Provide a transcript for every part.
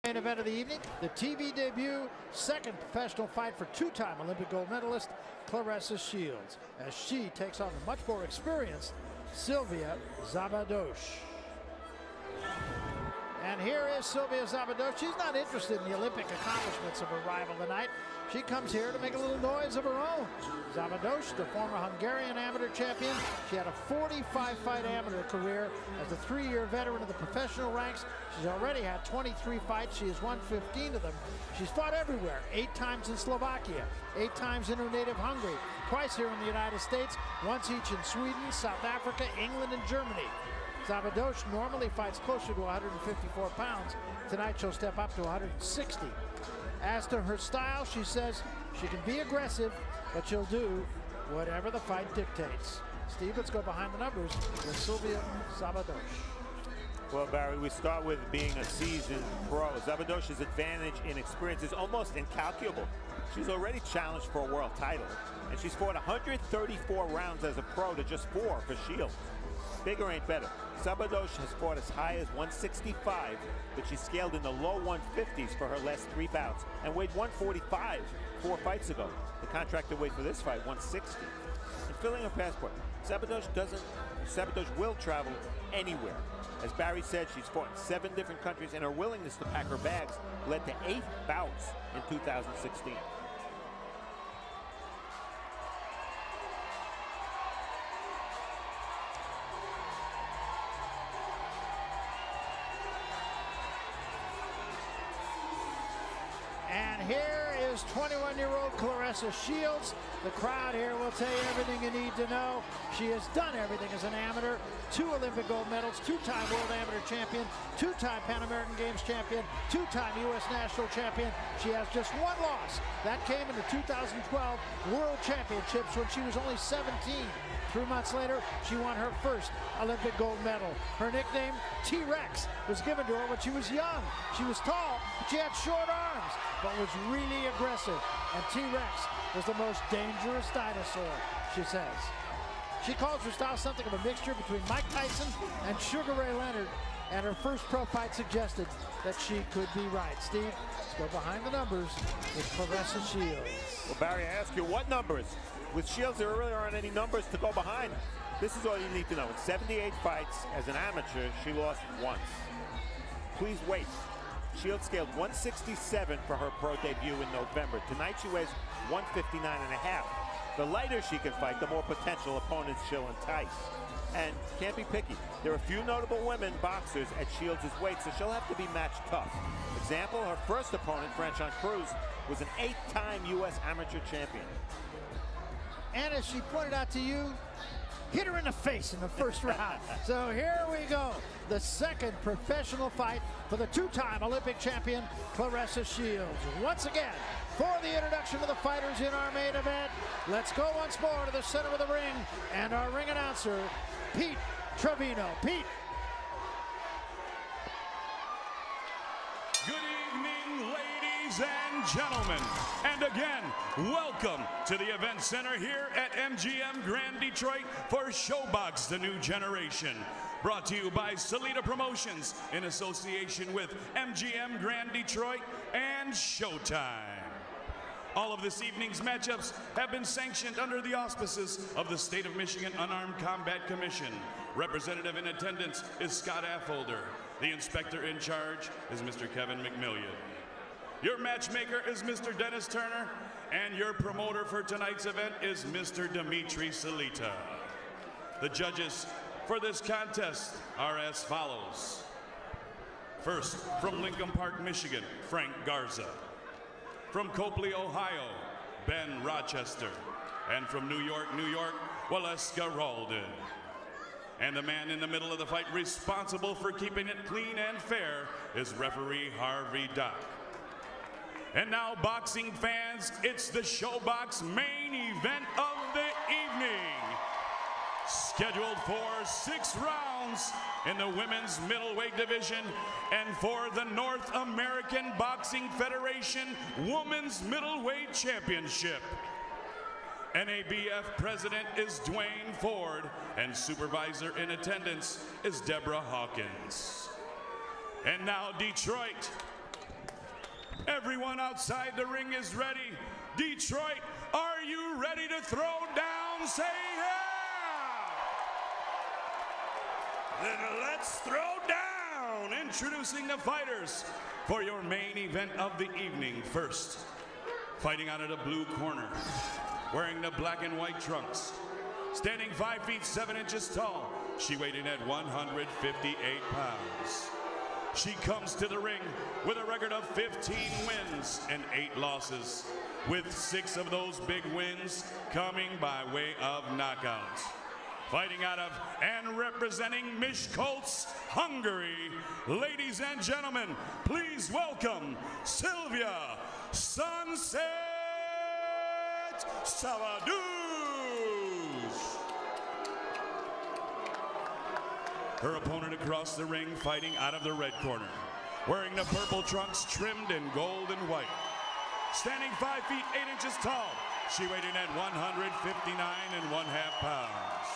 Main event of the evening, the TV debut, second professional fight for two-time Olympic gold medalist Claressa Shields, as she takes on the much more experienced Szilvia Szabados. And here is Szilvia Szabados. She's not interested in the Olympic accomplishments of her rival tonight. She comes here to make a little noise of her own. Szabados, the former Hungarian amateur champion, she had a 45-fight amateur career as a 3-year veteran of the professional ranks. She's already had 23 fights. She has won 15 of them. She's fought everywhere, 8 times in Slovakia, 8 times in her native Hungary, twice here in the United States, once each in Sweden, South Africa, England, and Germany. Szabados normally fights closer to 154 pounds. Tonight she'll step up to 160. As to her style, she says she can be aggressive, but she'll do whatever the fight dictates. Steve, let's go behind the numbers with Szilvia Szabados. Well, Barry, we start with being a seasoned pro. Szabados's advantage in experience is almost incalculable. She's already challenged for a world title, and she's fought 134 rounds as a pro to just 4 for Shields. Bigger ain't better. Szabados has fought as high as 165, but she scaled in the low 150s for her last 3 bouts and weighed 145 4 fights ago. The contracted weight for this fight, 160. And filling her passport, Szabados will travel anywhere. As Barry said, she's fought in 7 different countries, and her willingness to pack her bags led to 8 bouts in 2016. And here is 21-year-old Claressa Shields. The crowd here will tell you everything you need to know. She has done everything as an amateur. 2 Olympic gold medals, 2-time world amateur champion, 2-time Pan American Games champion, 2-time U.S. national champion. She has just 1 loss. That came in the 2012 World Championships when she was only 17. 3 months later, she won her first Olympic gold medal. Her nickname, T-Rex, was given to her when she was young. She was tall, but she had short arms, but was really aggressive. And T-Rex was the most dangerous dinosaur, she says. She calls her style something of a mixture between Mike Tyson and Sugar Ray Leonard, and her first pro fight suggested that she could be right. Steve, let's go behind the numbers with Claressa Shields. Well, Barry, I ask you, what numbers? With Shields, there really aren't any numbers to go behind. This is all you need to know. In 78 fights as an amateur, she lost once. Please wait. Shields scaled 167 for her pro debut in November. Tonight she weighs 159.5. The lighter she can fight, the more potential opponents she'll entice. And can't be picky. There are a few notable women boxers at Shields' weight, so she'll have to be matched tough. Example, her first opponent, Franchon Cruz, was an 8-time U.S. amateur champion. And as she pointed out to you, hit her in the face in the first round. So here we go. The second professional fight for the 2-time Olympic champion, Claressa Shields. Once again, for the introduction of the fighters in our main event, let's go once more to the center of the ring and our ring announcer, Pete Trevino. Pete. Good evening, ladies and gentlemen, and again, welcome to the event center here at MGM Grand Detroit for ShowBox, the new generation. Brought to you by Salida Promotions in association with MGM Grand Detroit and Showtime. All of this evening's matchups have been sanctioned under the auspices of the State of Michigan Unarmed Combat Commission. Representative in attendance is Scott Affolter. The inspector in charge is Mr. Kevin McMillian. Your matchmaker is Mr. Dennis Turner, and your promoter for tonight's event is Mr. Dimitri Salita. The judges for this contest are as follows. First, from Lincoln Park, Michigan, Frank Garza. From Copley, Ohio, Ben Rochester. And from New York, New York, Waleska Ralden. And the man in the middle of the fight responsible for keeping it clean and fair is referee Harvey Dock. And now, boxing fans, it's the ShowBox main event of the evening. Scheduled for 6 rounds in the women's middleweight division and for the North American Boxing Federation Women's Middleweight Championship. NABF President is Dwayne Ford, and supervisor in attendance is Deborah Hawkins. And now, Detroit, Everyone outside the ring is ready. Detroit, are you ready to throw down? Say yeah! Then let's throw down. Introducing the fighters for your main event of the evening. First, fighting out of the blue corner, wearing the black and white trunks, standing 5 feet 7 inches tall, she weighed in at 158 pounds. She comes to the ring with a record of 15 wins and 8 losses, with 6 of those big wins coming by way of knockouts. Fighting out of and representing Miskolc, Hungary, ladies and gentlemen, please welcome Szilvia Szabados. Her opponent across the ring, fighting out of the red corner, wearing the purple trunks trimmed in gold and white. Standing 5 feet 8 inches tall, she weighed in at 159½ pounds.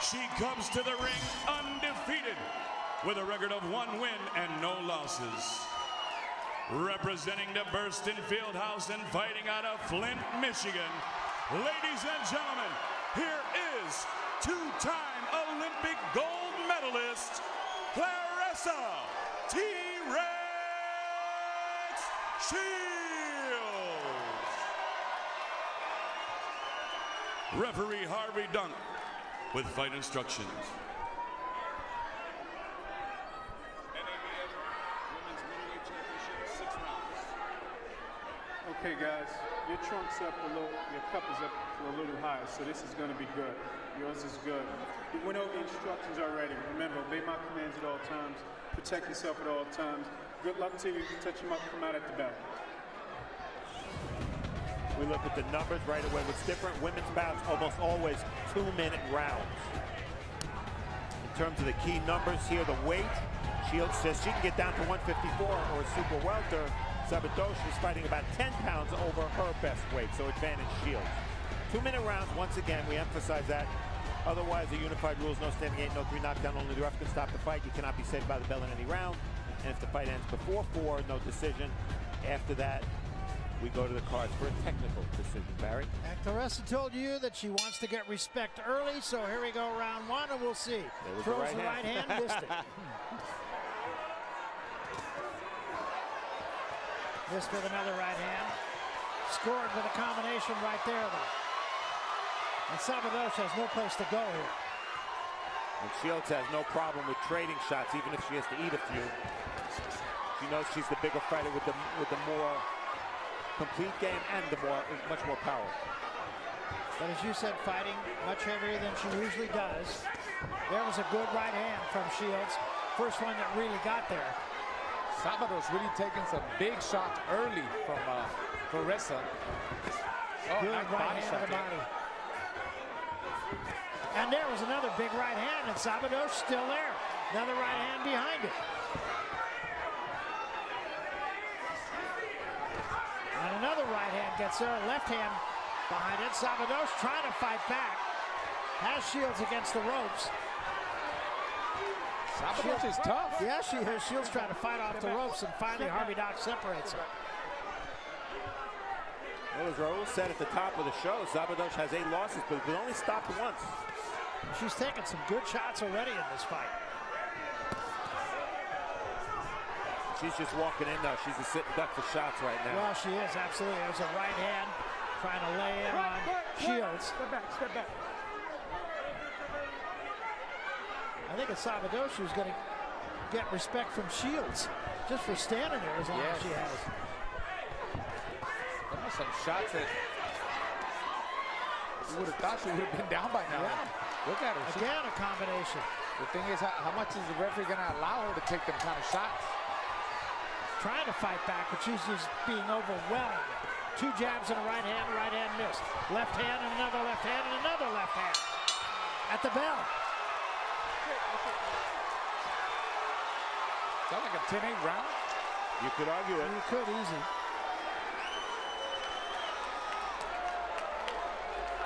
She comes to the ring undefeated with a record of 1 win and no losses. Representing the Burston Fieldhouse and fighting out of Flint, Michigan, ladies and gentlemen, here is two-time Olympic gold medalist, Claressa T-Rex Shields. Referee Harvey Dunk with fight instructions. NABF Women's Middleweight Championship, 6 rounds. Okay, guys, your trunk's up a little, your cup is up a little high, so this is going to be good. Yours is good. You went over the instructions already. Remember, obey my commands at all times. Protect yourself at all times. Good luck to you. Touch them up, come out at the bell. We look at the numbers right away. What's different, women's bouts almost always 2-minute rounds. In terms of the key numbers here, the weight, Shields says she can get down to 154 or super welter. Szabados is fighting about 10 pounds over her best weight, so advantage Shields. 2-minute rounds, once again, we emphasize that. Otherwise, the unified rules, no standing 8, no 3 knockdown, only the ref can stop the fight. You cannot be saved by the bell in any round. And if the fight ends before 4, no decision. After that, we go to the cards for a technical decision, Barry. And Claressa told you that she wants to get respect early, so here we go, round 1, and we'll see. Throws the right hand, missed it. Missed with another right hand. Scored with a combination right there, though. And Szabados has no place to go here. And Shields has no problem with trading shots, even if she has to eat a few. She knows she's the bigger fighter with the more complete game and the much more power. But as you said, fighting much heavier than she usually does. There was a good right hand from Shields. First one that really got there. Szabados really taking some big shots early from Claressa. Oh, good nice right hand to the body. And there was another big right hand, and Szabados still there. Another right hand behind it. And another right hand gets there, left hand behind it. Szabados trying to fight back. Has Shields against the ropes. Szabados is tough. Yeah, she is. Shields trying to fight off the ropes, and finally Harvey Dock separates her. Well, as Raul said at the top of the show, Szabados has 8 losses, but he only stopped once. She's taken some good shots already in this fight. She's just walking in now. She's a sitting duck for shots right now. Well, she is, absolutely. There's a right hand trying to lay in on Shields. Step back, step back. I think it's Szabados who's going to get respect from Shields just for standing there as long as she has. There are some shots that you would have thought she would have been down by now. Yeah. Look at her. Again, a combination. The thing is, how much is the referee going to allow her to take them kind of shots? Trying to fight back, but she's just being overwhelmed. 2 jabs and a right hand missed. Left hand and another left hand and another left hand. At the bell. Sounds like a 10-8 round. You could argue it. You could, easy.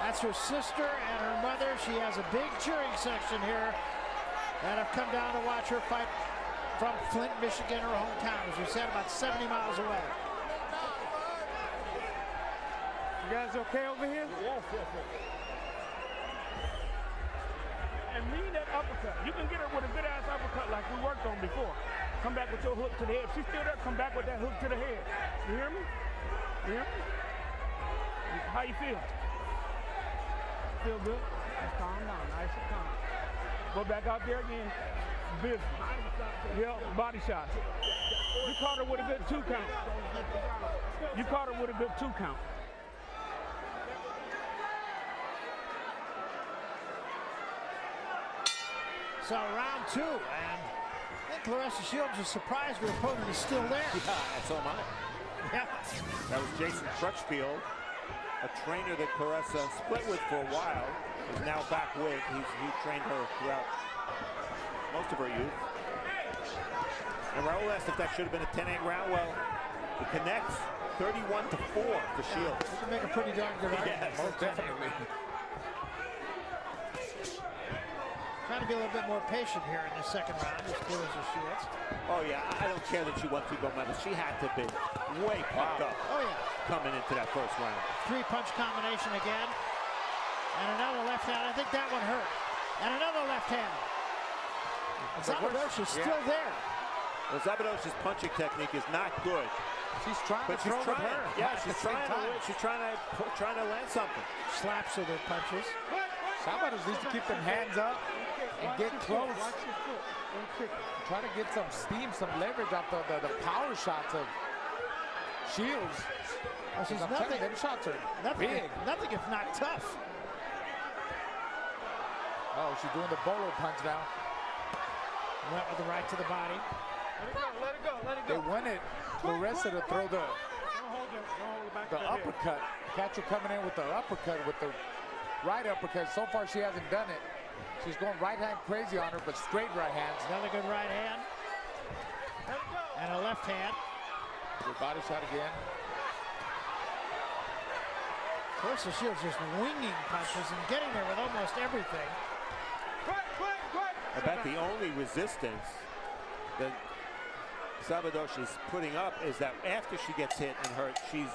That's her sister and her mother. She has a big cheering section here that have come down to watch her fight from Flint, Michigan, her hometown. As we said, about 70 miles away. guys okay over here? Yes. And lean that uppercut. You can get her with a good ass uppercut like we worked on before. Come back with your hook to the head. If she's still there, come back with that hook to the head. You hear me? You hear me? How you feel? Feel good? Just calm down, nice and calm. Go back out there again. Business. Yeah, body shots. You caught her with a good 2 count. You caught her with a good 2 count. So round 2, and I think Claressa Shields is surprised her opponent is still there. Yeah, so am I. Yeah. That was Jason Crutchfield, a trainer that Claressa split with for a while, is now back with. He trained her throughout most of her youth. And Raul asked if that should have been a 10-8 round. Well, it connects 31-4 for Shields. You can make a pretty darn good argument. Yes, Most definitely. Trying to be a little bit more patient here in the second round as Claressa Shields. Oh, yeah, I don't care that she won 2 gold medals. She had to be way pumped up Oh, yeah. coming into that first round. 3-punch combination again. And another left hand. I think that one hurt. And another left hand. Szabados is still there. Well, Szabados' punching technique is not good. She's trying But to she's throw with trying. her. Yeah, At she's the same trying time. to. She's trying to land something. Slaps with her punches. Szabados needs to keep them hands up and get close. Watch your foot. Don't kick it. Try to get some steam, some leverage off the power shots of Shields. Well, she's I'm telling nothing, you, them shots are nothing, big. nothing if not tough. Oh, she's doing the bolo punch now. Went with the right to the body. Let it go. Let it They go. wanted Claressa to throw the Don't hold it back to the the head. uppercut. Catch her coming in with the uppercut, with the right uppercut. So far, she hasn't done it. She's going right hand crazy on her, but straight right hands. Another good right hand. And a left hand. Good body shot again. Claressa Shields just winging punches and getting there with almost everything. I bet the only resistance that Szabados is putting up is that after she gets hit and hurt, she's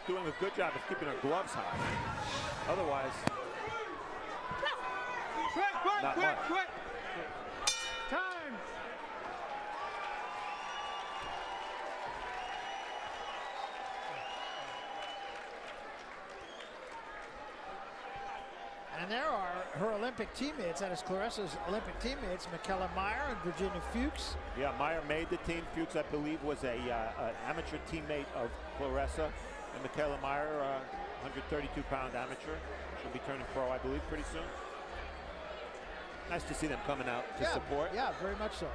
doing a good job of keeping her gloves high. Otherwise, not much. Time. And there are her Olympic teammates, that is Claressa's Olympic teammates, Michaela Meyer and Virginia Fuchs. Yeah, Meyer made the team. Fuchs, I believe, was an amateur teammate of Claressa. And Michaela Meyer, 132-pound amateur. She'll be turning pro, I believe, pretty soon. Nice to see them coming out to support. Yeah, very much so.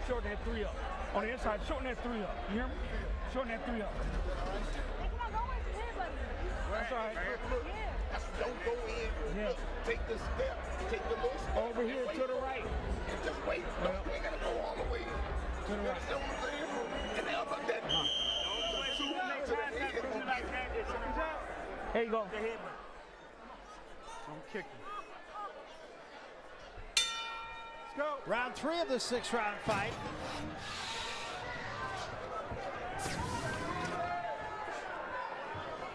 Shorten that 3 up. On the inside, shorten that 3 up. You hear me? Shorten that 3 up. That's all right. Don't go in. Yeah. Take the step. Take the little step. Over here to the right. And just wait. Yeah. You ain't gotta go all the way in. To the right. You know what I'm saying? And now like that. There you go. I'm kicking. Let's go. Round 3 of the 6-round fight.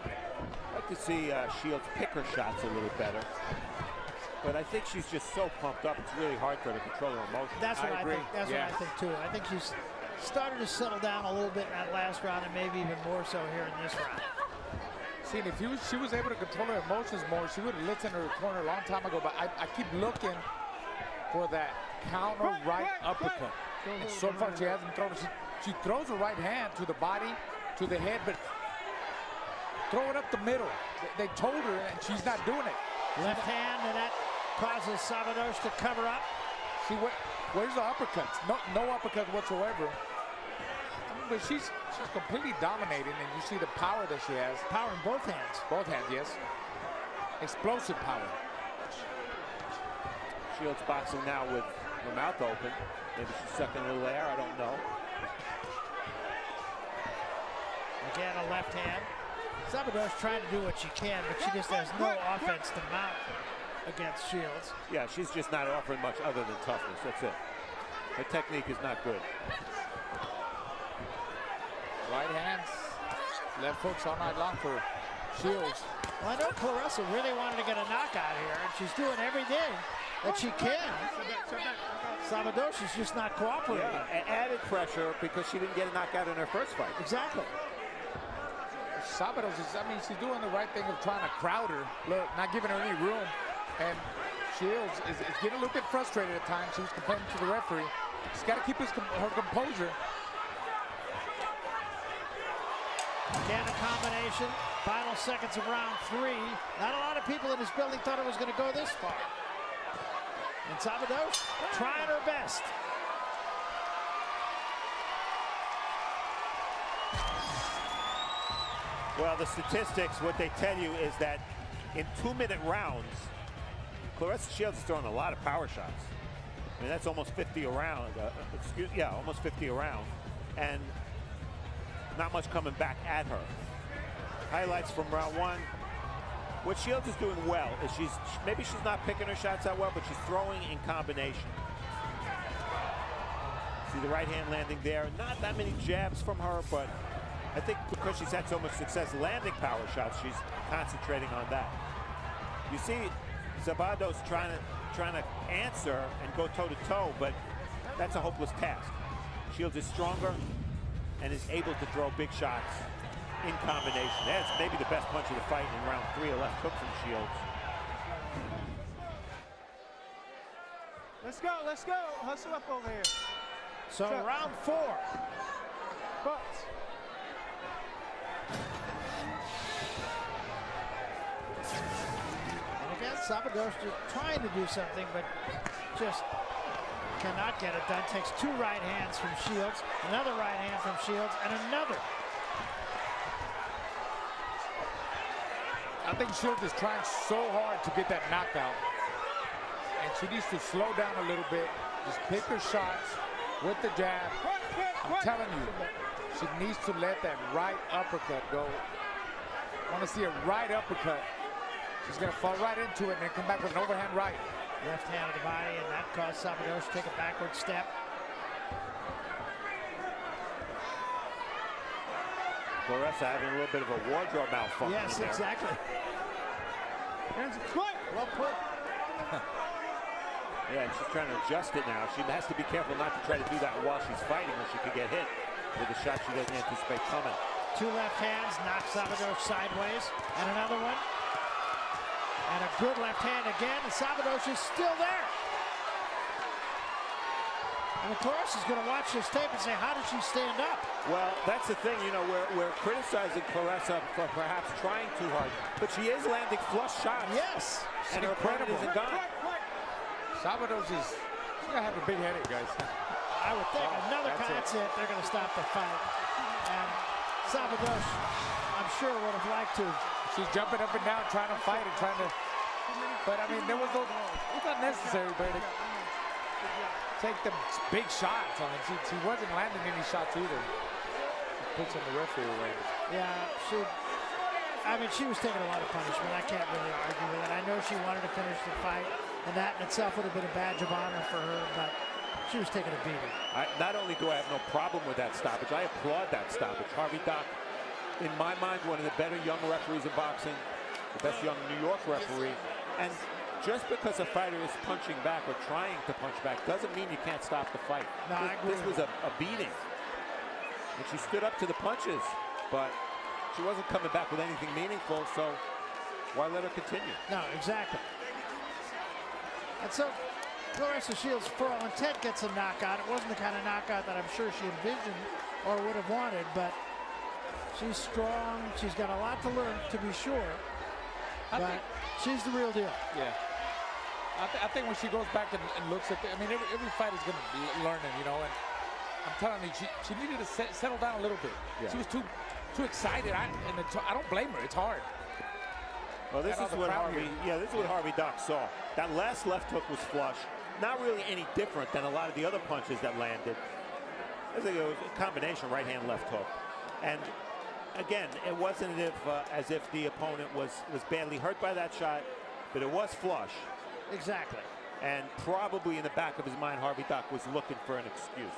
I'd like to see Shields pick her shots a little better. But I think she's just so pumped up, it's really hard for her to control her emotions. That's what I agree. think. That's Yeah. what I think too. I think she's started to settle down a little bit in that last round, and maybe even more so here in this round. See, if she was able to control her emotions more, she would have listened to her corner a long time ago. But I keep looking for that counter right uppercut. And so far, she hasn't thrown it. She throws her right hand to the body, to the head, but throw it up the middle. They told her, and she's not doing it. Left hand, and that causes Szabados to cover up. See, where's the uppercuts? No uppercuts whatsoever. But she's completely dominating, and you see the power that she has. Power in both hands. Both hands, yes. Explosive power. Shields boxing now with her mouth open. Maybe she's sucking a little air, I don't know. Again, a left hand. Szabados trying to do what she can, but she just has no offense to mount against Shields. Yeah, she's just not offering much other than toughness, that's it. Her technique is not good. Right hands Left hooks all night long for Shields. Well, I know Claressa really wanted to get a knockout here, and she's doing everything that she can. Szabados is just not cooperating. Yeah, added pressure because she didn't get a knockout in her first fight. Exactly. Szabados is, I mean, she's doing the right thing of trying to crowd her. Look, not giving her any room. And Shields is getting a little bit frustrated at times. She was complaining to the referee. She's got to keep her composure. Again, a combination. Final seconds of round 3. Not a lot of people in this building thought it was going to go this far. And Szabados trying her best. Well, the statistics, what they tell you is that in 2-minute rounds, Claressa Shields is throwing a lot of power shots. I mean, that's almost 50 a round. Almost 50 a round. And not much coming back at her. Highlights from round 1. What Shields is doing well is maybe she's not picking her shots that well, but she's throwing in combination. See the right hand landing there. Not that many jabs from her, but I think because she's had so much success landing power shots, she's concentrating on that. You see Szabados trying to answer and go toe-to-toe, but that's a hopeless task. Shields is stronger and is able to throw big shots in combination. That's maybe the best punch of the fight in round 3, a left hook from Shields. Let's go. Hustle up over here. So round 4. Butts. And again, Szabados just trying to do something, but just cannot get it done. Takes 2 right hands from Shields, another right hand from Shields, and another. I think Shields is trying so hard to get that knockout. And she needs to slow down a little bit. Just pick her shots with the jab. I'm telling you, she needs to let that right uppercut go. I want to see a right uppercut. She's going to fall right into it and then come back with an overhand right. Left hand of the body, and that caused Szabados to take a backward step. Claressa having a little bit of a wardrobe malfunction. Yes, there. exactly. Well put. Yeah, and she's trying to adjust it now. She has to be careful not to try to do that while she's fighting, or she could get hit with a shot she doesn't anticipate coming. 2 left hands knock Szabados sideways, and another one. And a good left hand again, and Szabados is still there. And Claressa is going to watch this tape and say, how did she stand up? Well, that's the thing, you know, we're criticizing Claressa for perhaps trying too hard, but she is landing flush shots. Yes. And her opponent isn't gone. Szabados is, she's going to have a big headache, guys. I would think another that's it. They're going to stop the fight. And Szabados, I'm sure, would have liked to. She's jumping up and down, trying to fight and trying to. But I mean, it's not necessary, but take the big shots. I mean, she wasn't landing any shots either. Pushing the referee away. Yeah, she was taking a lot of punishment. I can't really argue with it. I know she wanted to finish the fight, and that in itself would have been a badge of honor for her, but she was taking a beating. Not only do I have no problem with that stoppage, I applaud that stoppage. Harvey Dock, in my mind, one of the better young referees in boxing, the best young New York referee. And just because a fighter is punching back or trying to punch back doesn't mean you can't stop the fight. No, I agree. This was a beating. And she stood up to the punches, but she wasn't coming back with anything meaningful, so why let her continue? No, exactly. And so Claressa Shields, for all intent, gets a knockout. It wasn't the kind of knockout that I'm sure she envisioned or would have wanted, but she's strong. She's got a lot to learn, to be sure. But she's the real deal. Yeah. I think when she goes back and looks at I mean, every fight is going to be learning, you know, and I'm telling you, she needed to settle down a little bit. Yeah. She was too excited, I don't blame her. It's hard. Well, this is what Harvey Dock saw. That last left hook was flush. Not really any different than a lot of the other punches that landed. I think it was a combination right hand, left hook. And again, it wasn't as if the opponent was badly hurt by that shot, but it was flush. Exactly. And probably in the back of his mind, Harvey Dock was looking for an excuse.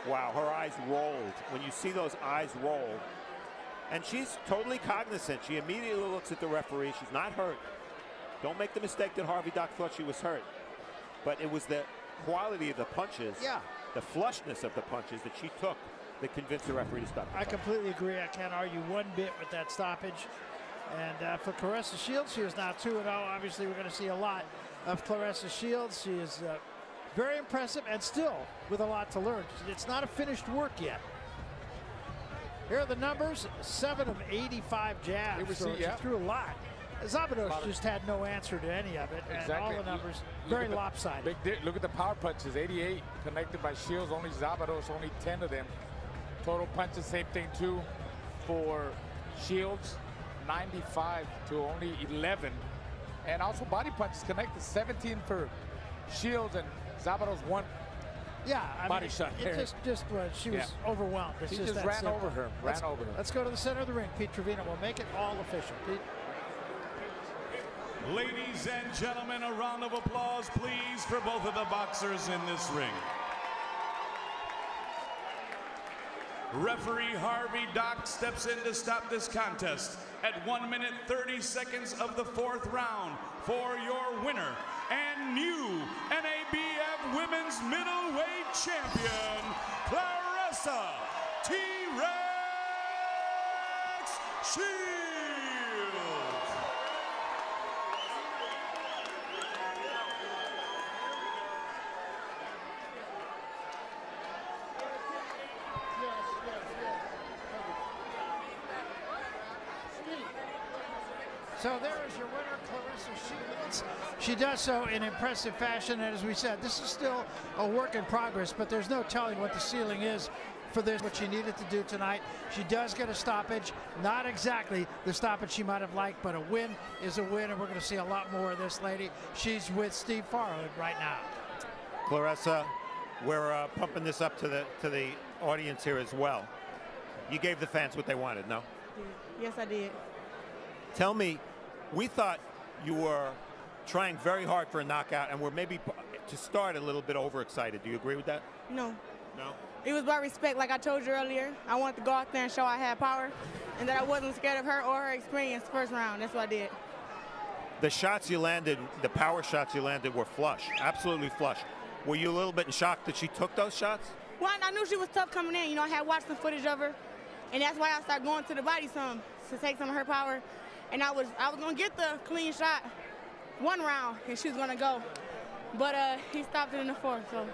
Wow, her eyes rolled. When you see those eyes roll, and she's totally cognizant. She immediately looks at the referee. She's not hurt. Don't make the mistake that Harvey Dock thought she was hurt. But it was the quality of the punches, the flushness of the punches that she took that convinced the referee to stop. I completely agree. I can't argue one bit with that stoppage. And for Claressa Shields, she is now 2-0. Obviously, we're going to see a lot of Claressa Shields. She is very impressive and still with a lot to learn. It's not a finished work yet. Here are the numbers: 7 of 85 jabs. So she threw a lot. Szabados just had no answer to any of it, and all the numbers very lopsided. Look at the power punches. 88 connected by Shields, only Szabados, only 10 of them. Total punches, same thing too for Shields, 95 to only 11. And also body punches connected, 17 for Shields, and Szabados 1 body shot. She was overwhelmed. He just ran over her. Let's go to the center of the ring. Pete Trevino will make it all official. Pete. Ladies and gentlemen, a round of applause, please, for both of the boxers in this ring. Referee Harvey Dock steps in to stop this contest at 1 minute 30 seconds of the 4th round for your winner and new NABF Women's Middleweight Champion, Claressa T-Rex Shields. So there is your winner, Claressa Shields. She does so in impressive fashion, and as we said, this is still a work in progress, but there's no telling what the ceiling is for this, what she needed to do tonight. She does get a stoppage, not exactly the stoppage she might have liked, but a win is a win, and we're going to see a lot more of this lady. She's with Steve Farhood right now. Claressa, we're pumping this up to the audience here as well. You gave the fans what they wanted, no? Yes, I did. Tell me, we thought you were trying very hard for a knockout and were maybe, to start, a little bit overexcited. Do you agree with that? No. No? It was about respect, like I told you earlier. I wanted to go out there and show I had power and that I wasn't scared of her or her experience first round. That's what I did. The shots you landed, the power shots you landed were flush, absolutely flush. Were you a little bit in shock that she took those shots? Well, I knew she was tough coming in. You know, I had watched some footage of her, and that's why I started going to the body some to take some of her power. And I was gonna get the clean shot 1 round, and she was gonna go, but he stopped it in the 4th. So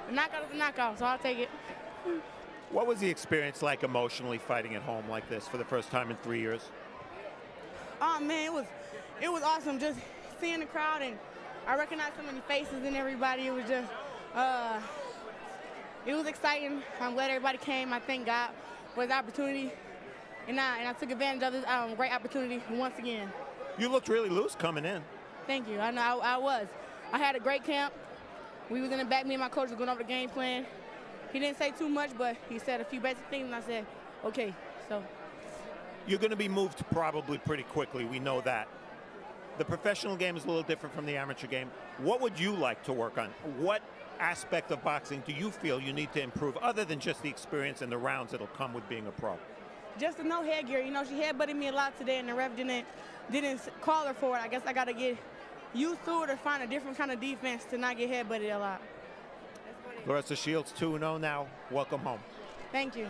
the knockout is a knockout, so I'll take it. What was the experience like emotionally fighting at home like this for the first time in 3 years? Oh man, it was awesome just seeing the crowd, and I recognized so many faces and everybody. It was just it was exciting. I'm glad everybody came. I thank God for the opportunity. And I took advantage of this great opportunity once again. You looked really loose coming in. Thank you. I know I was. I had a great camp. We was in the back. Me and my coach were going over the game plan. He didn't say too much, but he said a few basic things, and I said, okay. So you're going to be moved probably pretty quickly. We know that. The professional game is a little different from the amateur game. What would you like to work on? What aspect of boxing do you feel you need to improve, other than just the experience and the rounds that'll come with being a pro? Just to know headgear. You know, she headbutted me a lot today, and the ref didn't call her for it. I guess I got to get used to it or find a different kind of defense to not get headbutted a lot. Claressa Shields 2-0 now. Welcome home. Thank you.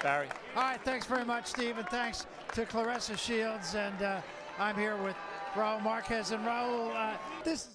Barry. All right, thanks very much, Steve, and thanks to Claressa Shields. And I'm here with Raul Marquez. And Raul, this is